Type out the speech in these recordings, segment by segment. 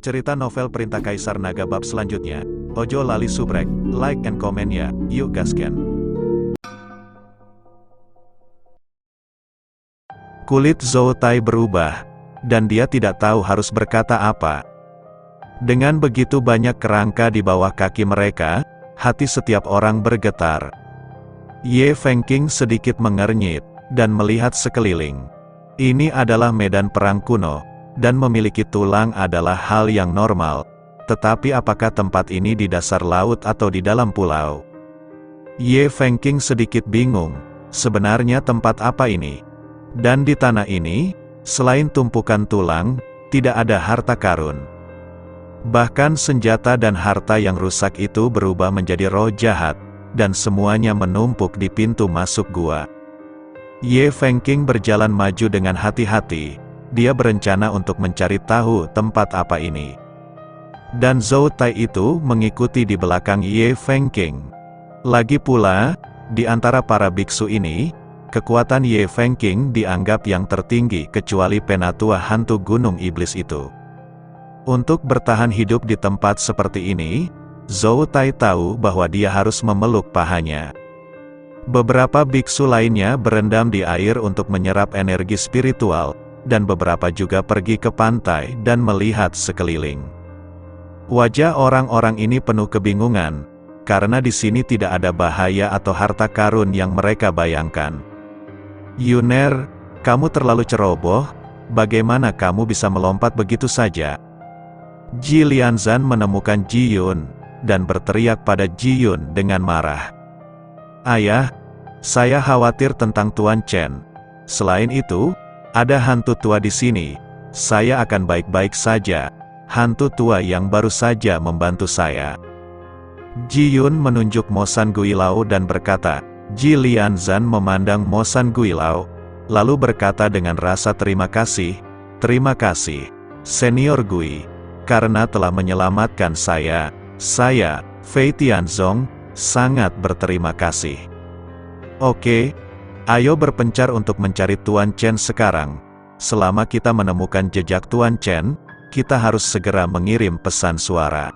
Cerita novel Perintah Kaisar Naga bab selanjutnya. Ojo lali subrek, like and comment ya, yuk gasken. Kulit Zhou Tai berubah, dan dia tidak tahu harus berkata apa. Dengan begitu banyak kerangka di bawah kaki mereka, hati setiap orang bergetar. Ye Fengqing sedikit mengernyit, dan melihat sekeliling. Ini adalah medan perang kuno, dan memiliki tulang adalah hal yang normal. Tetapi apakah tempat ini di dasar laut atau di dalam pulau? Ye Fengqing sedikit bingung, sebenarnya tempat apa ini? Dan di tanah ini, selain tumpukan tulang, tidak ada harta karun. Bahkan senjata dan harta yang rusak itu berubah menjadi roh jahat, dan semuanya menumpuk di pintu masuk gua. Ye Fengqing berjalan maju dengan hati-hati. Dia berencana untuk mencari tahu tempat apa ini. Dan Zhou Tai itu mengikuti di belakang Ye Fengqing. Lagi pula, di antara para biksu ini, kekuatan Ye Fengqing dianggap yang tertinggi kecuali penatua hantu gunung iblis itu. Untuk bertahan hidup di tempat seperti ini, Zhou Tai tahu bahwa dia harus memeluk pahanya. Beberapa biksu lainnya berendam di air untuk menyerap energi spiritual, dan beberapa juga pergi ke pantai dan melihat sekeliling. Wajah orang-orang ini penuh kebingungan, karena di sini tidak ada bahaya atau harta karun yang mereka bayangkan. Yuner, kamu terlalu ceroboh, bagaimana kamu bisa melompat begitu saja? Ji Lianzan menemukan Ji Yun, dan berteriak pada Ji Yun dengan marah. Ayah, saya khawatir tentang Tuan Chen. Selain itu, ada hantu tua di sini. Saya akan baik-baik saja. Hantu tua yang baru saja membantu saya. Ji Yun menunjuk Mo San Guilao dan berkata. Ji Lianzan memandang Mo San Guilao, lalu berkata dengan rasa terima kasih, Senior Gui, karena telah menyelamatkan saya. Saya, Fei Tianzong, sangat berterima kasih. Oke. Ayo berpencar untuk mencari Tuan Chen sekarang. Selama kita menemukan jejak Tuan Chen, kita harus segera mengirim pesan suara.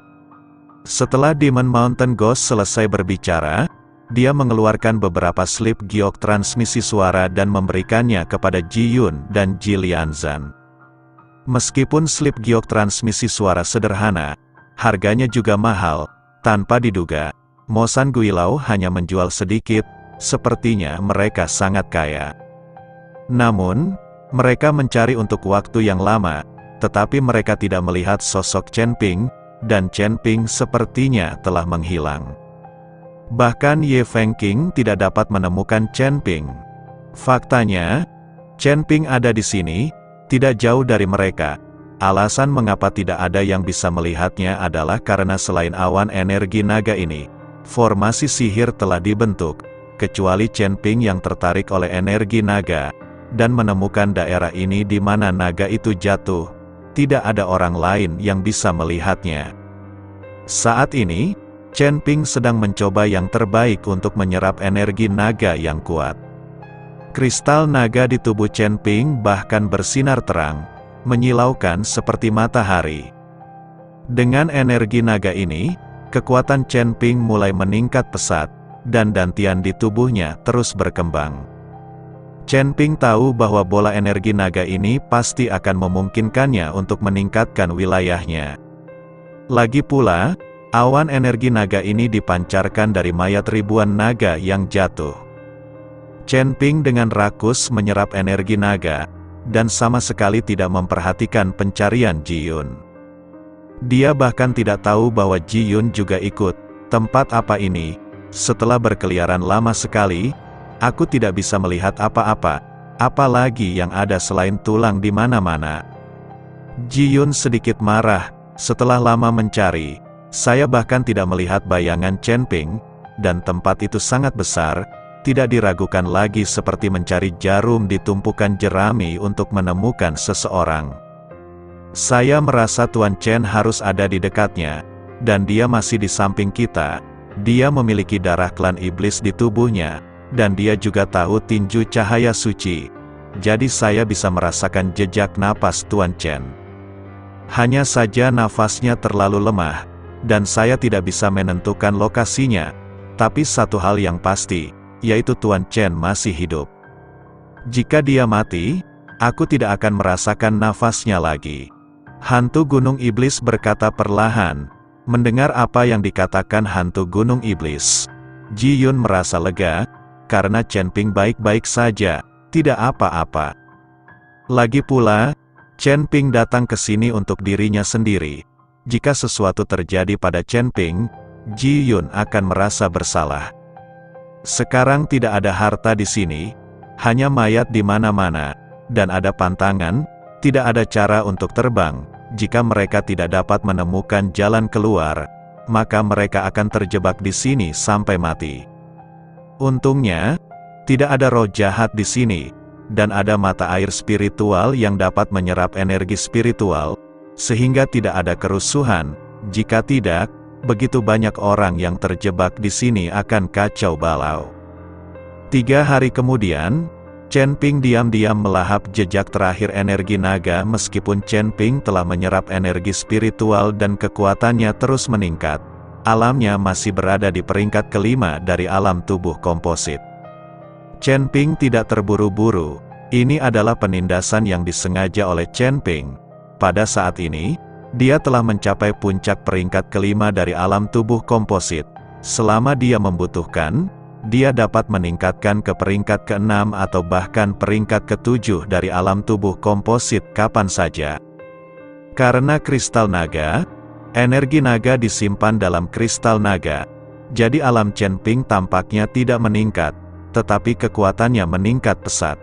Setelah Demon Mountain Ghost selesai berbicara, dia mengeluarkan beberapa slip giok transmisi suara dan memberikannya kepada Ji Yun dan Ji Lianzan. Meskipun slip giok transmisi suara sederhana, harganya juga mahal. Tanpa diduga, Mo San Guilao hanya menjual sedikit. Sepertinya mereka sangat kaya. Namun, mereka mencari untuk waktu yang lama, tetapi mereka tidak melihat sosok Chen Ping, dan Chen Ping sepertinya telah menghilang. Bahkan Ye Fengqing tidak dapat menemukan Chen Ping. Faktanya, Chen Ping ada di sini, tidak jauh dari mereka. Alasan mengapa tidak ada yang bisa melihatnya adalah karena selain awan energi naga ini, formasi sihir telah dibentuk. Kecuali Chen Ping yang tertarik oleh energi naga, dan menemukan daerah ini di mana naga itu jatuh, tidak ada orang lain yang bisa melihatnya. Saat ini, Chen Ping sedang mencoba yang terbaik untuk menyerap energi naga yang kuat. Kristal naga di tubuh Chen Ping bahkan bersinar terang, menyilaukan seperti matahari. Dengan energi naga ini, kekuatan Chen Ping mulai meningkat pesat, dan dantian di tubuhnya terus berkembang. Chen Ping tahu bahwa bola energi naga ini pasti akan memungkinkannya untuk meningkatkan wilayahnya. Lagi pula, awan energi naga ini dipancarkan dari mayat ribuan naga yang jatuh. Chen Ping dengan rakus menyerap energi naga, dan sama sekali tidak memperhatikan pencarian Ji Yun. Dia bahkan tidak tahu bahwa Ji Yun juga ikut. Tempat apa ini? Setelah berkeliaran lama sekali, aku tidak bisa melihat apa-apa, apalagi yang ada selain tulang di mana-mana. Ji Yun sedikit marah, setelah lama mencari, saya bahkan tidak melihat bayangan Chen Ping, dan tempat itu sangat besar, tidak diragukan lagi seperti mencari jarum di tumpukan jerami untuk menemukan seseorang. Saya merasa Tuan Chen harus ada di dekatnya, dan dia masih di samping kita. Dia memiliki darah klan iblis di tubuhnya, dan dia juga tahu tinju cahaya suci. Jadi saya bisa merasakan jejak napas Tuan Chen. Hanya saja nafasnya terlalu lemah, dan saya tidak bisa menentukan lokasinya. Tapi satu hal yang pasti, yaitu Tuan Chen masih hidup. Jika dia mati, aku tidak akan merasakan nafasnya lagi. Hantu Gunung Iblis berkata perlahan. Mendengar apa yang dikatakan hantu Gunung Iblis, Ji Yun merasa lega, karena Chen Ping baik-baik saja, tidak apa-apa. Lagi pula, Chen Ping datang ke sini untuk dirinya sendiri. Jika sesuatu terjadi pada Chen Ping, Ji Yun akan merasa bersalah. Sekarang tidak ada harta di sini, hanya mayat di mana-mana, dan ada pantangan, tidak ada cara untuk terbang. Jika mereka tidak dapat menemukan jalan keluar, maka mereka akan terjebak di sini sampai mati. Untungnya, tidak ada roh jahat di sini, dan ada mata air spiritual yang dapat menyerap energi spiritual, sehingga tidak ada kerusuhan. Jika tidak, begitu banyak orang yang terjebak di sini akan kacau balau. 3 hari kemudian, Chen Ping diam-diam melahap jejak terakhir energi naga. Meskipun Chen Ping telah menyerap energi spiritual dan kekuatannya terus meningkat, alamnya masih berada di peringkat kelima dari alam tubuh komposit. Chen Ping tidak terburu-buru, ini adalah penindasan yang disengaja oleh Chen Ping. Pada saat ini, dia telah mencapai puncak peringkat kelima dari alam tubuh komposit. Selama dia membutuhkan, dia dapat meningkatkan ke peringkat ke-6 atau bahkan peringkat ke-7 dari alam tubuh komposit kapan saja. Karena kristal naga, energi naga disimpan dalam kristal naga, jadi alam Chen Ping tampaknya tidak meningkat, tetapi kekuatannya meningkat pesat.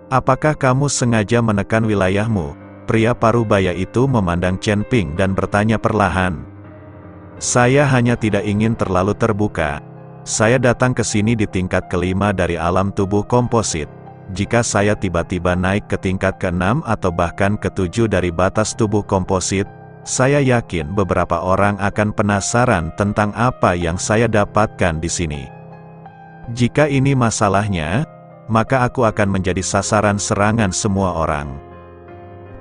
Apakah kamu sengaja menekan wilayahmu? Pria parubaya itu memandang Chen Ping dan bertanya perlahan. Saya hanya tidak ingin terlalu terbuka. Saya datang ke sini di tingkat kelima dari alam tubuh komposit. Jika saya tiba-tiba naik ke tingkat ke-6 atau bahkan ke-7 dari batas tubuh komposit, saya yakin beberapa orang akan penasaran tentang apa yang saya dapatkan di sini. Jika ini masalahnya, maka aku akan menjadi sasaran serangan semua orang.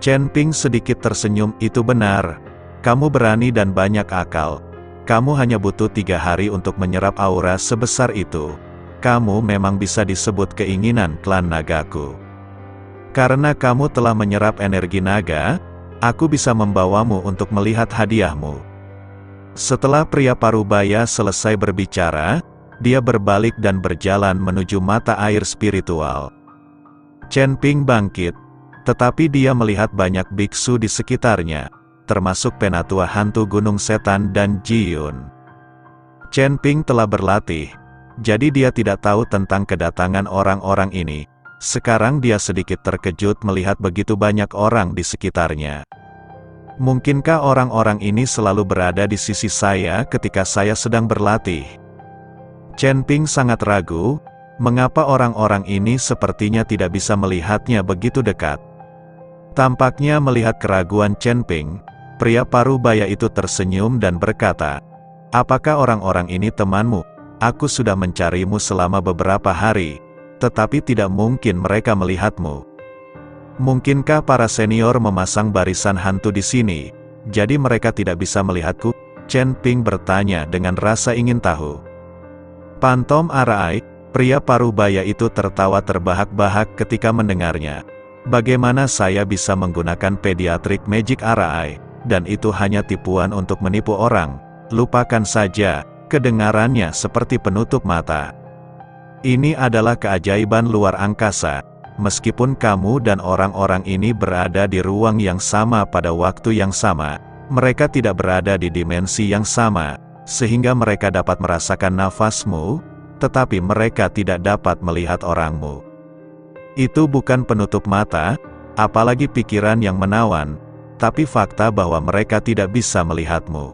Chen Ping sedikit tersenyum. Itu benar. Kamu berani dan banyak akal. Kamu hanya butuh 3 hari untuk menyerap aura sebesar itu. Kamu memang bisa disebut keinginan klan nagaku. Karena kamu telah menyerap energi naga, aku bisa membawamu untuk melihat hadiahmu. Setelah pria parubaya selesai berbicara, dia berbalik dan berjalan menuju mata air spiritual. Chen Ping bangkit, tetapi dia melihat banyak biksu di sekitarnya, termasuk penatua hantu Gunung Setan dan Ji Yun. Chen Ping telah berlatih, jadi dia tidak tahu tentang kedatangan orang-orang ini. Sekarang dia sedikit terkejut melihat begitu banyak orang di sekitarnya. Mungkinkah orang-orang ini selalu berada di sisi saya ketika saya sedang berlatih? Chen Ping sangat ragu, mengapa orang-orang ini sepertinya tidak bisa melihatnya begitu dekat. Tampaknya melihat keraguan Chen Ping, pria parubaya itu tersenyum dan berkata, apakah orang-orang ini temanmu? Aku sudah mencarimu selama beberapa hari, tetapi tidak mungkin mereka melihatmu. Mungkinkah para senior memasang barisan hantu di sini, jadi mereka tidak bisa melihatku? Chen Ping bertanya dengan rasa ingin tahu. Pantom Arai, pria parubaya itu tertawa terbahak-bahak ketika mendengarnya. Bagaimana saya bisa menggunakan pediatric magic Arai? Dan itu hanya tipuan untuk menipu orang. Lupakan saja, kedengarannya seperti penutup mata. Ini adalah keajaiban luar angkasa. Meskipun kamu dan orang-orang ini berada di ruang yang sama pada waktu yang sama, mereka tidak berada di dimensi yang sama, sehingga mereka dapat merasakan nafasmu, tetapi mereka tidak dapat melihat orangmu. Itu bukan penutup mata, apalagi pikiran yang menawan, tapi fakta bahwa mereka tidak bisa melihatmu.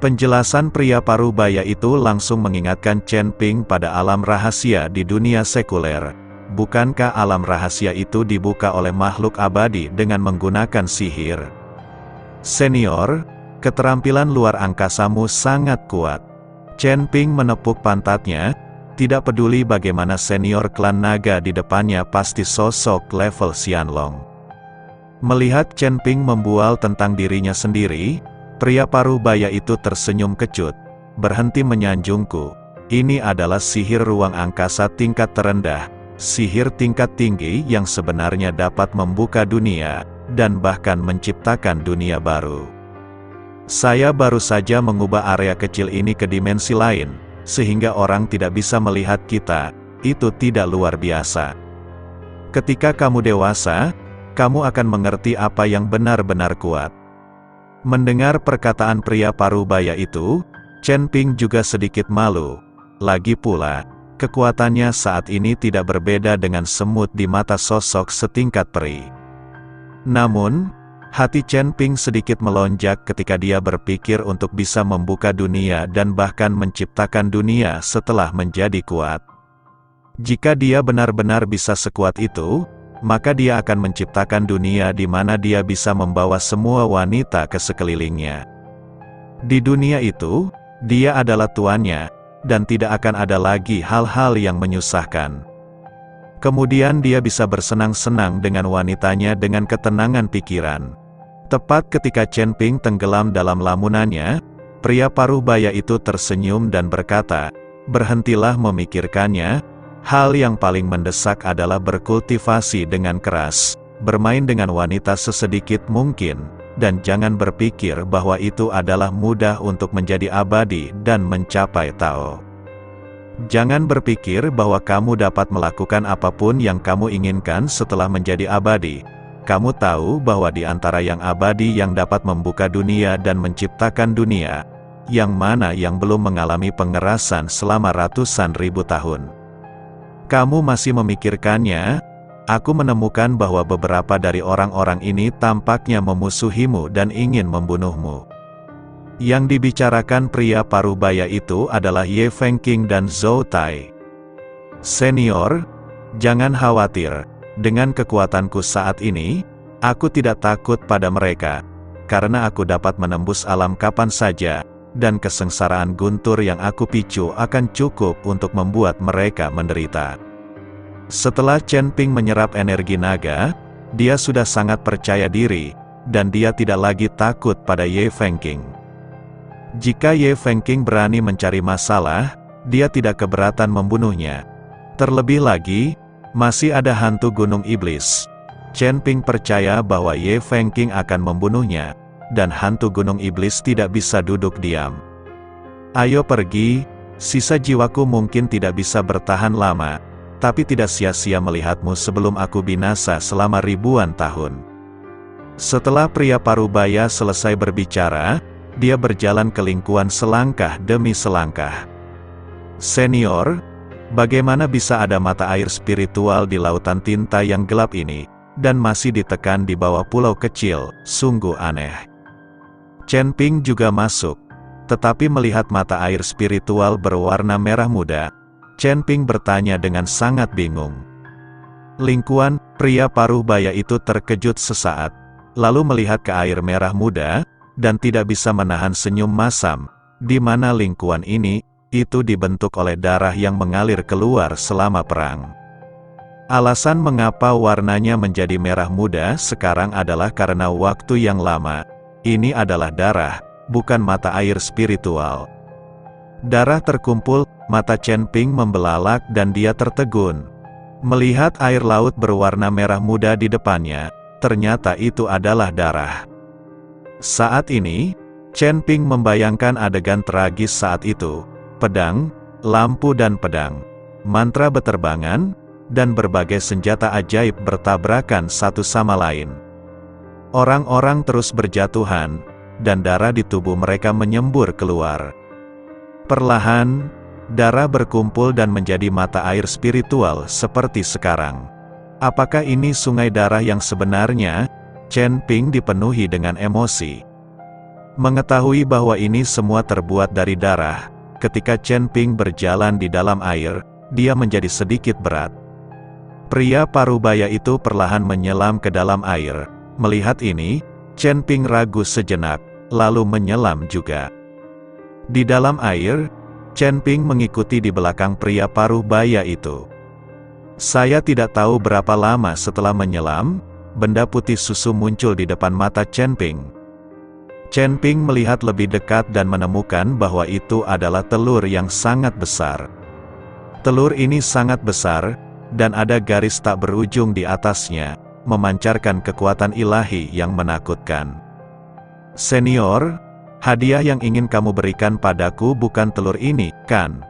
Penjelasan pria parubaya itu langsung mengingatkan Chen Ping pada alam rahasia di dunia sekuler. Bukankah alam rahasia itu dibuka oleh makhluk abadi dengan menggunakan sihir? Senior, keterampilan luar angkasamu sangat kuat. Chen Ping menepuk pantatnya, tidak peduli bagaimana senior klan naga di depannya pasti sosok level Xianlong. Melihat Chen Ping membual tentang dirinya sendiri, pria paruh baya itu tersenyum kecut, berhenti menyanjungku. Ini adalah sihir ruang angkasa tingkat terendah, sihir tingkat tinggi yang sebenarnya dapat membuka dunia, dan bahkan menciptakan dunia baru. Saya baru saja mengubah area kecil ini ke dimensi lain, sehingga orang tidak bisa melihat kita. Itu tidak luar biasa. Ketika kamu dewasa, kamu akan mengerti apa yang benar-benar kuat. Mendengar perkataan pria paruh baya itu, Chen Ping juga sedikit malu. Lagi pula, kekuatannya saat ini tidak berbeda dengan semut di mata sosok setingkat peri. Namun, hati Chen Ping sedikit melonjak ketika dia berpikir untuk bisa membuka dunia dan bahkan menciptakan dunia setelah menjadi kuat. Jika dia benar-benar bisa sekuat itu, maka dia akan menciptakan dunia di mana dia bisa membawa semua wanita ke sekelilingnya. Di dunia itu, dia adalah tuannya, dan tidak akan ada lagi hal-hal yang menyusahkan. Kemudian dia bisa bersenang-senang dengan wanitanya dengan ketenangan pikiran. Tepat ketika Chen Ping tenggelam dalam lamunannya, pria paruh baya itu tersenyum dan berkata, "Berhentilah memikirkannya. Hal yang paling mendesak adalah berkultivasi dengan keras, bermain dengan wanita sesedikit mungkin, dan jangan berpikir bahwa itu adalah mudah untuk menjadi abadi dan mencapai Tao. Jangan berpikir bahwa kamu dapat melakukan apapun yang kamu inginkan setelah menjadi abadi. Kamu tahu bahwa di antara yang abadi yang dapat membuka dunia dan menciptakan dunia, yang mana yang belum mengalami pengerasan selama ratusan ribu tahun. Kamu masih memikirkannya? Aku menemukan bahwa beberapa dari orang-orang ini tampaknya memusuhimu dan ingin membunuhmu." Yang dibicarakan pria paruh baya itu adalah Ye Fengqing dan Zhou Tai. "Senior, jangan khawatir. Dengan kekuatanku saat ini, aku tidak takut pada mereka, karena aku dapat menembus alam kapan saja, dan kesengsaraan guntur yang aku picu akan cukup untuk membuat mereka menderita." Setelah Chen Ping menyerap energi naga, dia sudah sangat percaya diri, dan dia tidak lagi takut pada Ye Fengqing. Jika Ye Fengqing berani mencari masalah, dia tidak keberatan membunuhnya. Terlebih lagi, masih ada hantu Gunung Iblis. Chen Ping percaya bahwa Ye Fengqing akan membunuhnya, dan hantu Gunung Iblis tidak bisa duduk diam. "Ayo pergi, sisa jiwaku mungkin tidak bisa bertahan lama, tapi tidak sia-sia melihatmu sebelum aku binasa selama ribuan tahun." Setelah pria paruh baya selesai berbicara, dia berjalan ke lingkuan selangkah demi selangkah. "Senior, bagaimana bisa ada mata air spiritual di lautan tinta yang gelap ini, dan masih ditekan di bawah pulau kecil? Sungguh aneh." Chen Ping juga masuk, tetapi melihat mata air spiritual berwarna merah muda, Chen Ping bertanya dengan sangat bingung. Lingkuan pria paruh baya itu terkejut sesaat, lalu melihat ke air merah muda, dan tidak bisa menahan senyum masam, di mana lingkuan ini, itu dibentuk oleh darah yang mengalir keluar selama perang. Alasan mengapa warnanya menjadi merah muda sekarang adalah karena waktu yang lama. Ini adalah darah, bukan mata air spiritual. Darah terkumpul, mata Chen Ping membelalak dan dia tertegun. Melihat air laut berwarna merah muda di depannya, ternyata itu adalah darah. Saat ini, Chen Ping membayangkan adegan tragis saat itu. Pedang, lampu dan pedang, mantra beterbangan, dan berbagai senjata ajaib bertabrakan satu sama lain. Orang-orang terus berjatuhan, dan darah di tubuh mereka menyembur keluar. Perlahan, darah berkumpul dan menjadi mata air spiritual seperti sekarang. Apakah ini sungai darah yang sebenarnya? Chen Ping dipenuhi dengan emosi. Mengetahui bahwa ini semua terbuat dari darah, ketika Chen Ping berjalan di dalam air, dia menjadi sedikit berat. Pria parubaya itu perlahan menyelam ke dalam air. Melihat ini, Chen Ping ragu sejenak, lalu menyelam juga. Di dalam air, Chen Ping mengikuti di belakang pria paruh baya itu. Saya tidak tahu berapa lama setelah menyelam, benda putih susu muncul di depan mata Chen Ping. Chen Ping melihat lebih dekat dan menemukan bahwa itu adalah telur yang sangat besar. Telur ini sangat besar, dan ada garis tak berujung di atasnya, memancarkan kekuatan ilahi yang menakutkan. "Senior, hadiah yang ingin kamu berikan padaku bukan telur ini, kan?"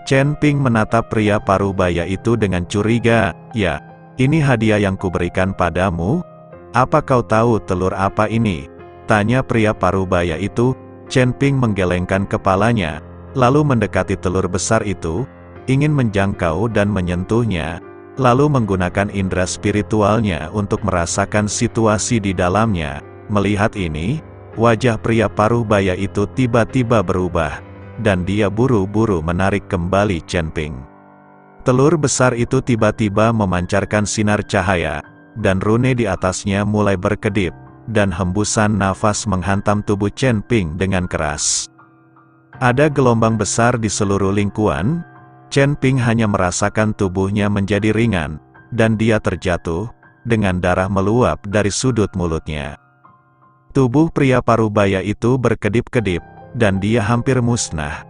Chen Ping menatap pria parubaya itu dengan curiga. "Ya, ini hadiah yang kuberikan padamu. Apa kau tahu telur apa ini?" tanya pria parubaya itu. Chen Ping menggelengkan kepalanya, lalu mendekati telur besar itu, ingin menjangkau dan menyentuhnya, lalu menggunakan indera spiritualnya untuk merasakan situasi di dalamnya. Melihat ini, wajah pria parubaya itu tiba-tiba berubah, dan dia buru-buru menarik kembali Chen Ping. Telur besar itu tiba-tiba memancarkan sinar cahaya, dan rune di atasnya mulai berkedip, dan hembusan nafas menghantam tubuh Chen Ping dengan keras. Ada gelombang besar di seluruh lingkuan. Chen Ping hanya merasakan tubuhnya menjadi ringan, dan dia terjatuh, dengan darah meluap dari sudut mulutnya. Tubuh pria parubaya itu berkedip-kedip, dan dia hampir musnah.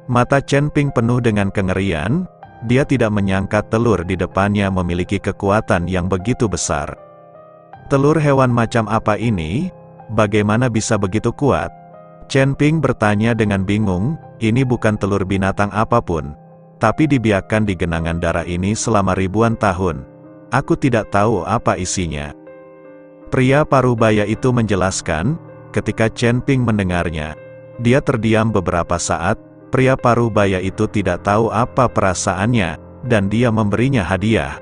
Mata Chen Ping penuh dengan kengerian, dia tidak menyangka telur di depannya memiliki kekuatan yang begitu besar. Telur hewan macam apa ini? Bagaimana bisa begitu kuat? Chen Ping bertanya dengan bingung. Ini bukan telur binatang apapun, tapi dibiarkan di genangan darah ini selama ribuan tahun. Aku tidak tahu apa isinya. Pria parubaya itu menjelaskan. Ketika Chen Ping mendengarnya, dia terdiam beberapa saat. Pria parubaya itu tidak tahu apa perasaannya, dan dia memberinya hadiah.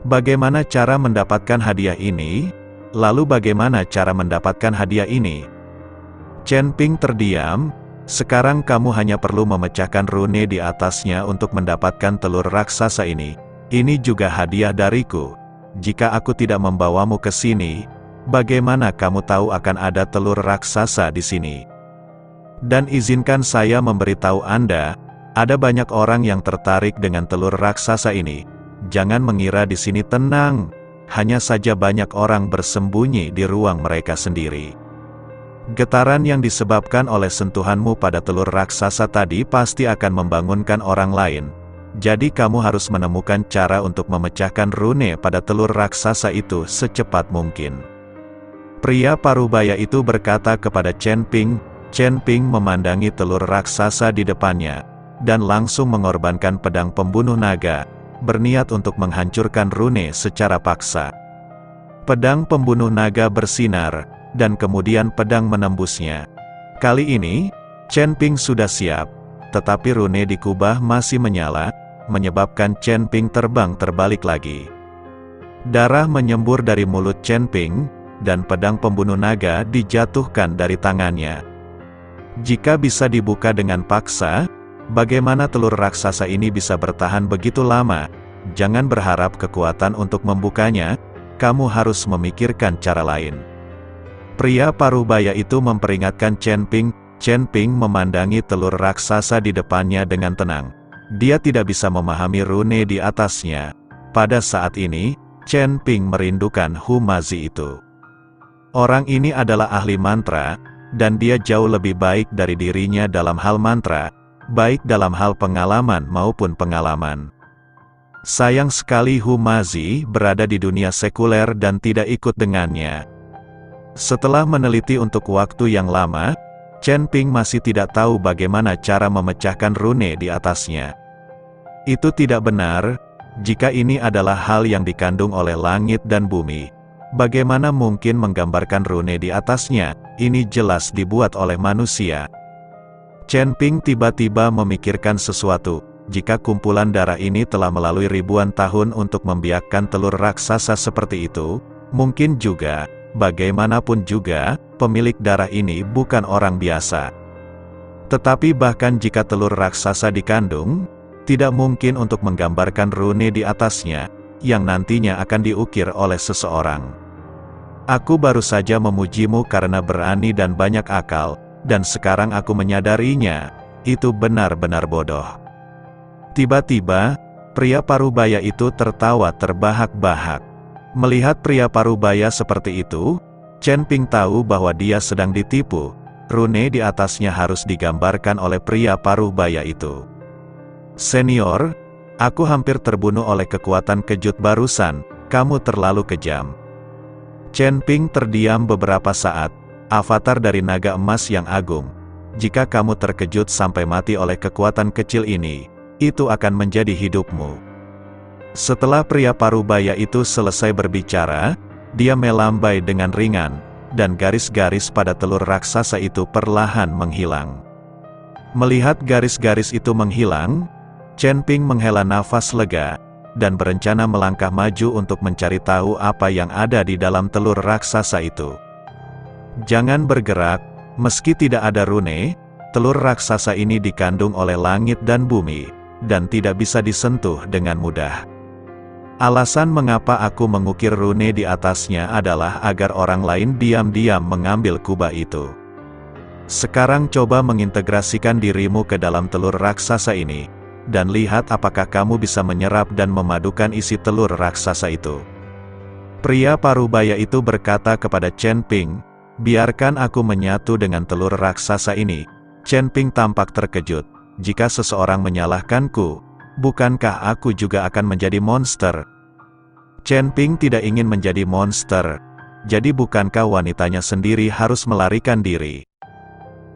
Bagaimana cara mendapatkan hadiah ini? Lalu bagaimana cara mendapatkan hadiah ini? Chen Ping terdiam. Sekarang kamu hanya perlu memecahkan rune di atasnya untuk mendapatkan telur raksasa ini. Ini juga hadiah dariku. Jika aku tidak membawamu ke sini, bagaimana kamu tahu akan ada telur raksasa di sini? Dan izinkan saya memberitahu Anda, ada banyak orang yang tertarik dengan telur raksasa ini. Jangan mengira di sini tenang, hanya saja banyak orang bersembunyi di ruang mereka sendiri. Getaran yang disebabkan oleh sentuhanmu pada telur raksasa tadi pasti akan membangunkan orang lain. Jadi kamu harus menemukan cara untuk memecahkan rune pada telur raksasa itu secepat mungkin. Pria parubaya itu berkata kepada Chen Ping. Chen Ping memandangi telur raksasa di depannya, dan langsung mengorbankan pedang pembunuh naga, berniat untuk menghancurkan rune secara paksa. Pedang pembunuh naga bersinar, dan kemudian pedang menembusnya. Kali ini, Chen Ping sudah siap, tetapi rune di kubah masih menyala, menyebabkan Chen Ping terbang terbalik lagi. Darah menyembur dari mulut Chen Ping, dan pedang pembunuh naga dijatuhkan dari tangannya. Jika bisa dibuka dengan paksa, bagaimana telur raksasa ini bisa bertahan begitu lama? Jangan berharap kekuatan untuk membukanya, kamu harus memikirkan cara lain. Pria parubaya itu memperingatkan Chen Ping. Chen Ping memandangi telur raksasa di depannya dengan tenang. Dia tidak bisa memahami rune di atasnya. Pada saat ini, Chen Ping merindukan Hu Mazi itu. Orang ini adalah ahli mantra, dan dia jauh lebih baik dari dirinya dalam hal mantra, baik dalam hal pengalaman maupun pengalaman. Sayang sekali Hu Mazi berada di dunia sekuler dan tidak ikut dengannya. Setelah meneliti untuk waktu yang lama, Chen Ping masih tidak tahu bagaimana cara memecahkan rune di atasnya. Itu tidak benar. Jika ini adalah hal yang dikandung oleh langit dan bumi, bagaimana mungkin menggambarkan rune di atasnya? Ini jelas dibuat oleh manusia. Chen Ping tiba-tiba memikirkan sesuatu. Jika kumpulan darah ini telah melalui ribuan tahun untuk membiakkan telur raksasa seperti itu, mungkin juga, bagaimanapun juga, pemilik darah ini bukan orang biasa. Tetapi bahkan jika telur raksasa dikandung, tidak mungkin untuk menggambarkan rune di atasnya, yang nantinya akan diukir oleh seseorang. Aku baru saja memujimu karena berani dan banyak akal, dan sekarang aku menyadarinya, itu benar-benar bodoh. Tiba-tiba, pria parubaya itu tertawa terbahak-bahak. Melihat pria parubaya seperti itu, Chen Ping tahu bahwa dia sedang ditipu. Rune di atasnya harus digambarkan oleh pria parubaya itu. Senior, aku hampir terbunuh oleh kekuatan kejut barusan, kamu terlalu kejam. Chen Ping terdiam beberapa saat. Avatar dari naga emas yang agung. Jika kamu terkejut sampai mati oleh kekuatan kecil ini, itu akan menjadi hidupmu. Setelah pria parubaya itu selesai berbicara, dia melambai dengan ringan, dan garis-garis pada telur raksasa itu perlahan menghilang. Melihat garis-garis itu menghilang, Chen Ping menghela nafas lega, dan berencana melangkah maju untuk mencari tahu apa yang ada di dalam telur raksasa itu. Jangan bergerak, meski tidak ada rune, telur raksasa ini dikandung oleh langit dan bumi, dan tidak bisa disentuh dengan mudah. Alasan mengapa aku mengukir rune di atasnya adalah agar orang lain diam-diam mengambil kubah itu. Sekarang coba mengintegrasikan dirimu ke dalam telur raksasa ini, dan lihat apakah kamu bisa menyerap dan memadukan isi telur raksasa itu. Pria parubaya itu berkata kepada Chen Ping, biarkan aku menyatu dengan telur raksasa ini. Chen Ping tampak terkejut. Jika seseorang menyalahkanku, bukankah aku juga akan menjadi monster? Chen Ping tidak ingin menjadi monster. Jadi bukankah wanitanya sendiri harus melarikan diri?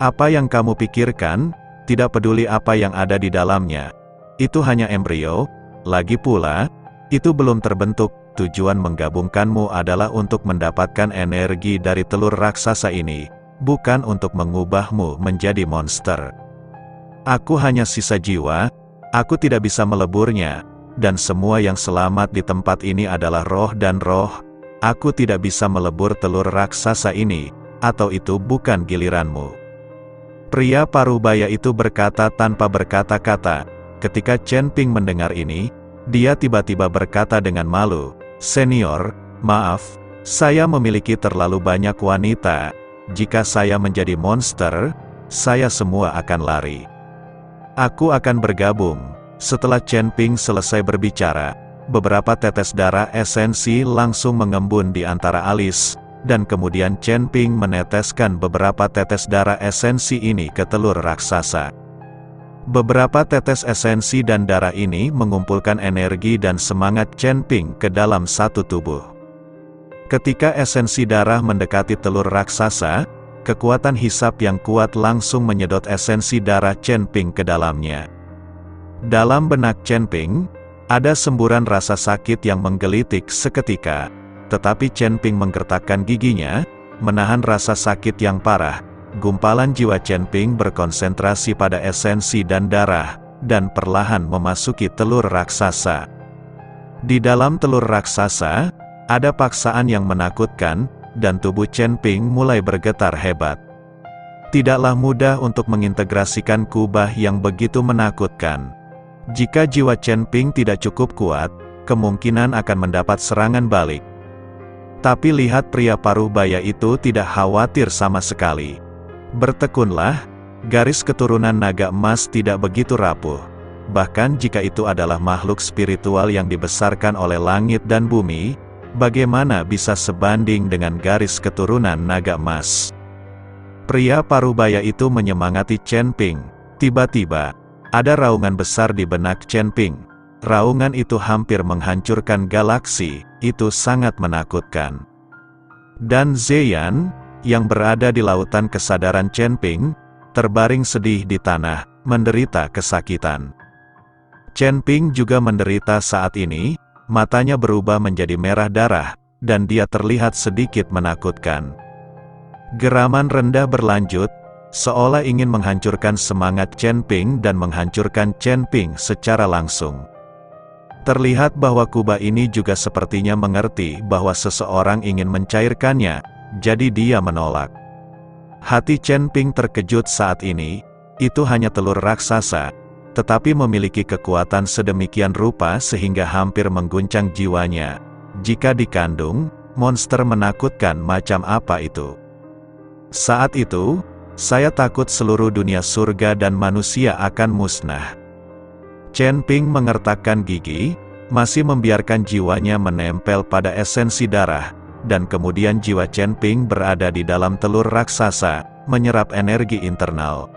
Apa yang kamu pikirkan? Tidak peduli apa yang ada di dalamnya. Itu hanya embrio. Lagi pula, itu belum terbentuk. Tujuan menggabungkanmu adalah untuk mendapatkan energi dari telur raksasa ini, bukan untuk mengubahmu menjadi monster. Aku hanya sisa jiwa, aku tidak bisa meleburnya, dan semua yang selamat di tempat ini adalah roh dan roh. Aku tidak bisa melebur telur raksasa ini, atau itu bukan giliranmu. Pria parubaya itu berkata tanpa berkata-kata. Ketika Chen Ping mendengar ini, dia tiba-tiba berkata dengan malu, Senior, maaf, saya memiliki terlalu banyak wanita. Jika saya menjadi monster, saya semua akan lari. Aku akan bergabung. Setelah Chen Ping selesai berbicara, beberapa tetes darah esensi langsung mengembun di antara alis, dan kemudian Chen Ping meneteskan beberapa tetes darah esensi ini ke telur raksasa. Beberapa tetes esensi dan darah ini mengumpulkan energi dan semangat Chen Ping ke dalam satu tubuh. Ketika esensi darah mendekati telur raksasa, kekuatan hisap yang kuat langsung menyedot esensi darah Chen Ping ke dalamnya. Dalam benak Chen Ping, ada semburan rasa sakit yang menggelitik seketika, tetapi Chen Ping menggertakkan giginya, menahan rasa sakit yang parah. Gumpalan jiwa Chen Ping berkonsentrasi pada esensi dan darah, dan perlahan memasuki telur raksasa. Di dalam telur raksasa, ada paksaan yang menakutkan, dan tubuh Chen Ping mulai bergetar hebat. Tidaklah mudah untuk mengintegrasikan kubah yang begitu menakutkan. Jika jiwa Chen Ping tidak cukup kuat, kemungkinan akan mendapat serangan balik. Tapi lihat pria parubaya itu tidak khawatir sama sekali. Bertekunlah, garis keturunan naga emas tidak begitu rapuh. Bahkan jika itu adalah makhluk spiritual yang dibesarkan oleh langit dan bumi, bagaimana bisa sebanding dengan garis keturunan naga emas? Pria parubaya itu menyemangati Chen Ping. Tiba-tiba, ada raungan besar di benak Chen Ping. Raungan itu hampir menghancurkan galaksi, itu sangat menakutkan. Dan Zeyan, yang berada di lautan kesadaran Chen Ping, terbaring sedih di tanah, menderita kesakitan. Chen Ping juga menderita saat ini, matanya berubah menjadi merah darah, dan dia terlihat sedikit menakutkan. Geraman rendah berlanjut, seolah ingin menghancurkan semangat Chen Ping dan menghancurkan Chen Ping secara langsung. Terlihat bahwa kubah ini juga sepertinya mengerti bahwa seseorang ingin mencairkannya, jadi dia menolak. Hati Chen Ping terkejut saat ini, itu hanya telur raksasa, tetapi memiliki kekuatan sedemikian rupa sehingga hampir mengguncang jiwanya. Jika dikandung, monster menakutkan macam apa itu? Saat itu, saya takut seluruh dunia surga dan manusia akan musnah. Chen Ping mengertakkan gigi, masih membiarkan jiwanya menempel pada esensi darah, dan kemudian jiwa Chen Ping berada di dalam telur raksasa, menyerap energi internal.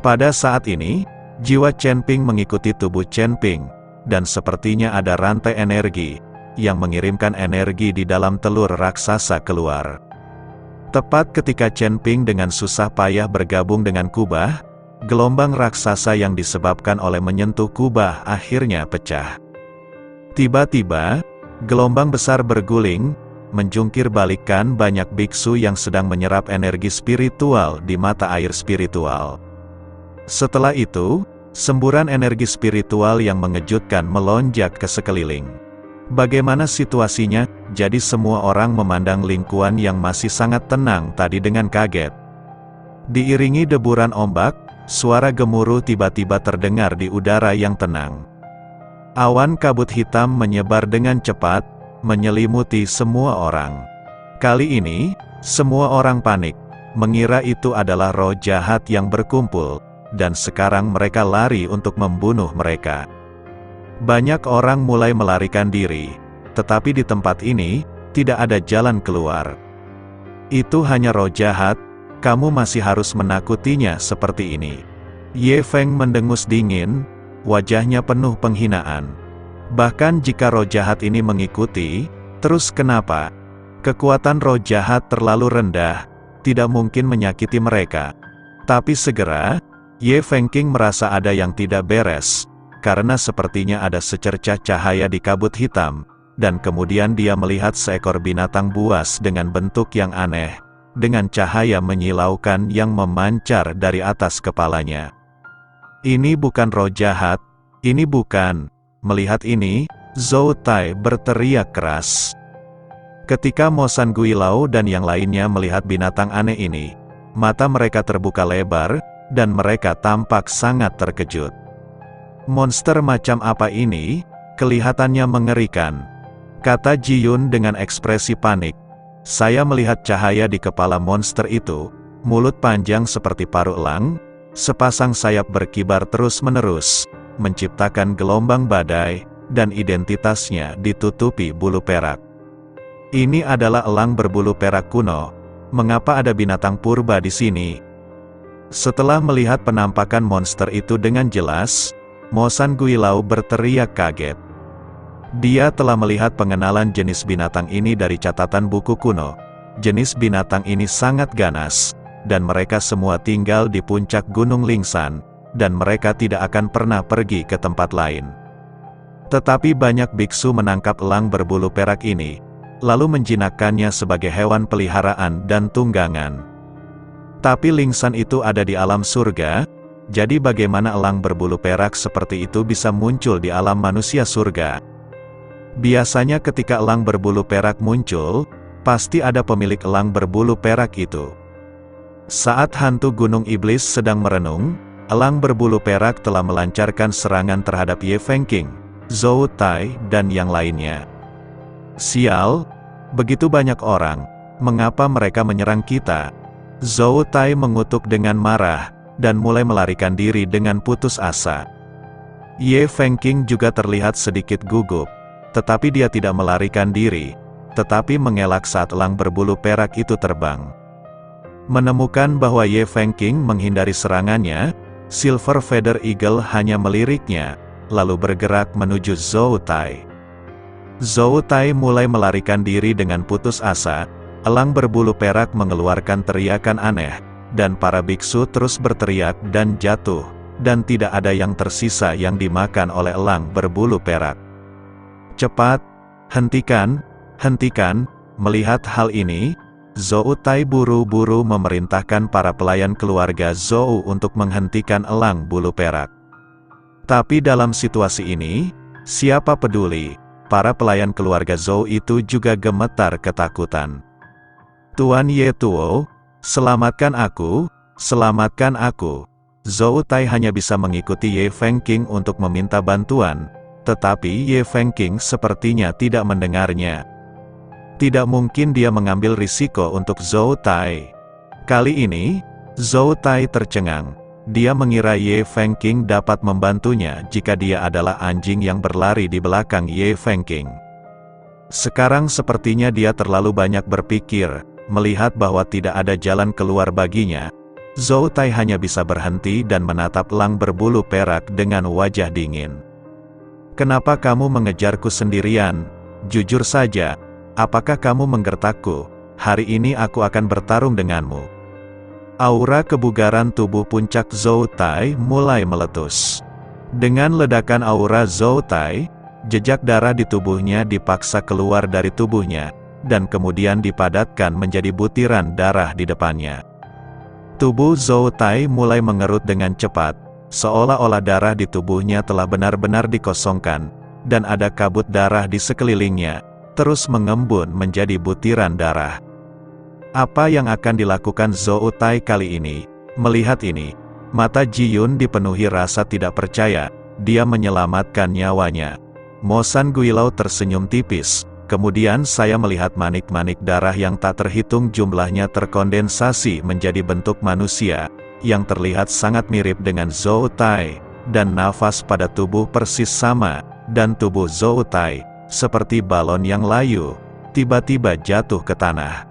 Pada saat ini, jiwa Chen Ping mengikuti tubuh Chen Ping, dan sepertinya ada rantai energi, yang mengirimkan energi di dalam telur raksasa keluar. Tepat ketika Chen Ping dengan susah payah bergabung dengan kubah, gelombang raksasa yang disebabkan oleh menyentuh kubah akhirnya pecah. Tiba-tiba, gelombang besar berguling, menjungkir balikkan banyak biksu yang sedang menyerap energi spiritual di mata air spiritual. Setelah itu, semburan energi spiritual yang mengejutkan melonjak ke sekeliling. Bagaimana situasinya? Jadi semua orang memandang lingkungan yang masih sangat tenang tadi dengan kaget. Diiringi deburan ombak, suara gemuruh tiba-tiba terdengar di udara yang tenang. Awan kabut hitam menyebar dengan cepat, menyelimuti semua orang. Kali ini, semua orang panik, mengira itu adalah roh jahat yang berkumpul, dan sekarang mereka lari untuk membunuh mereka. Banyak orang mulai melarikan diri, tetapi di tempat ini, tidak ada jalan keluar. Itu hanya roh jahat, kamu masih harus menakutinya seperti ini. Ye Feng mendengus dingin, wajahnya penuh penghinaan. Bahkan jika roh jahat ini mengikuti, terus kenapa? Kekuatan roh jahat terlalu rendah, tidak mungkin menyakiti mereka. Tapi segera, Ye Fengqing merasa ada yang tidak beres, karena sepertinya ada secercah cahaya di kabut hitam, dan kemudian dia melihat seekor binatang buas dengan bentuk yang aneh, dengan cahaya menyilaukan yang memancar dari atas kepalanya. Ini bukan roh jahat, ini bukan. Melihat ini, Zhou Tai berteriak keras. Ketika Mo San Guilao dan yang lainnya melihat binatang aneh ini, mata mereka terbuka lebar, dan mereka tampak sangat terkejut. Monster macam apa ini? Kelihatannya mengerikan, kata Ji Yun dengan ekspresi panik. Saya melihat cahaya di kepala monster itu, mulut panjang seperti paruh elang, sepasang sayap berkibar terus-menerus, menciptakan gelombang badai, dan identitasnya ditutupi bulu perak. Ini adalah elang berbulu perak kuno. Mengapa ada binatang purba di sini? Setelah melihat penampakan monster itu dengan jelas, Mo San Guilao berteriak kaget. Dia telah melihat pengenalan jenis binatang ini dari catatan buku kuno. Jenis binatang ini sangat ganas, dan mereka semua tinggal di puncak Gunung Lingsan, dan mereka tidak akan pernah pergi ke tempat lain. Tetapi banyak biksu menangkap elang berbulu perak ini, lalu menjinakkannya sebagai hewan peliharaan dan tunggangan. Tapi Lingsan itu ada di alam surga, jadi bagaimana elang berbulu perak seperti itu bisa muncul di alam manusia surga? Biasanya ketika elang berbulu perak muncul, pasti ada pemilik elang berbulu perak itu. Saat hantu Gunung Iblis sedang merenung, elang berbulu perak telah melancarkan serangan terhadap Ye Fengqing, Zhou Tai, dan yang lainnya. Sial, begitu banyak orang, mengapa mereka menyerang kita? Zhou Tai mengutuk dengan marah, dan mulai melarikan diri dengan putus asa. Ye Fengqing juga terlihat sedikit gugup, tetapi dia tidak melarikan diri, tetapi mengelak saat elang berbulu perak itu terbang. Menemukan bahwa Ye Fengqing menghindari serangannya, Silver Feather Eagle hanya meliriknya, lalu bergerak menuju Zhou Tai. Zhou Tai mulai melarikan diri dengan putus asa, elang berbulu perak mengeluarkan teriakan aneh, dan para biksu terus berteriak dan jatuh, dan tidak ada yang tersisa yang dimakan oleh elang berbulu perak. Cepat, hentikan, hentikan. Melihat hal ini, Zhou Tai buru-buru memerintahkan para pelayan keluarga Zhou untuk menghentikan elang bulu perak. Tapi dalam situasi ini, siapa peduli? Para pelayan keluarga Zhou itu juga gemetar ketakutan. Tuan Ye Tuo, selamatkan aku, selamatkan aku. Zhou Tai hanya bisa mengikuti Ye Fengqing untuk meminta bantuan, tetapi Ye Fengqing sepertinya tidak mendengarnya. Tidak mungkin dia mengambil risiko untuk Zhou Tai. Kali ini, Zhou Tai tercengang. Dia mengira Ye Fengqing dapat membantunya jika dia adalah anjing yang berlari di belakang Ye Fengqing. Sekarang sepertinya dia terlalu banyak berpikir, melihat bahwa tidak ada jalan keluar baginya. Zhou Tai hanya bisa berhenti dan menatap Lang berbulu perak dengan wajah dingin. "Kenapa kamu mengejarku sendirian? Jujur saja, apakah kamu menggertakku? Hari ini aku akan bertarung denganmu." Aura kebugaran tubuh puncak Zhou Tai mulai meletus. Dengan ledakan aura Zhou Tai, jejak darah di tubuhnya dipaksa keluar dari tubuhnya, dan kemudian dipadatkan menjadi butiran darah di depannya. Tubuh Zhou Tai mulai mengerut dengan cepat, seolah-olah darah di tubuhnya telah benar-benar dikosongkan, dan ada kabut darah di sekelilingnya, terus mengembun menjadi butiran darah. Apa yang akan dilakukan Zhou Tai kali ini? Melihat ini, mata Ji Yun dipenuhi rasa tidak percaya, dia menyelamatkan nyawanya. Mo San Guilau tersenyum tipis, kemudian saya melihat manik-manik darah yang tak terhitung jumlahnya terkondensasi menjadi bentuk manusia, yang terlihat sangat mirip dengan Zhou Tai, dan nafas pada tubuh persis sama, dan tubuh Zhou Tai, seperti balon yang layu, tiba-tiba jatuh ke tanah.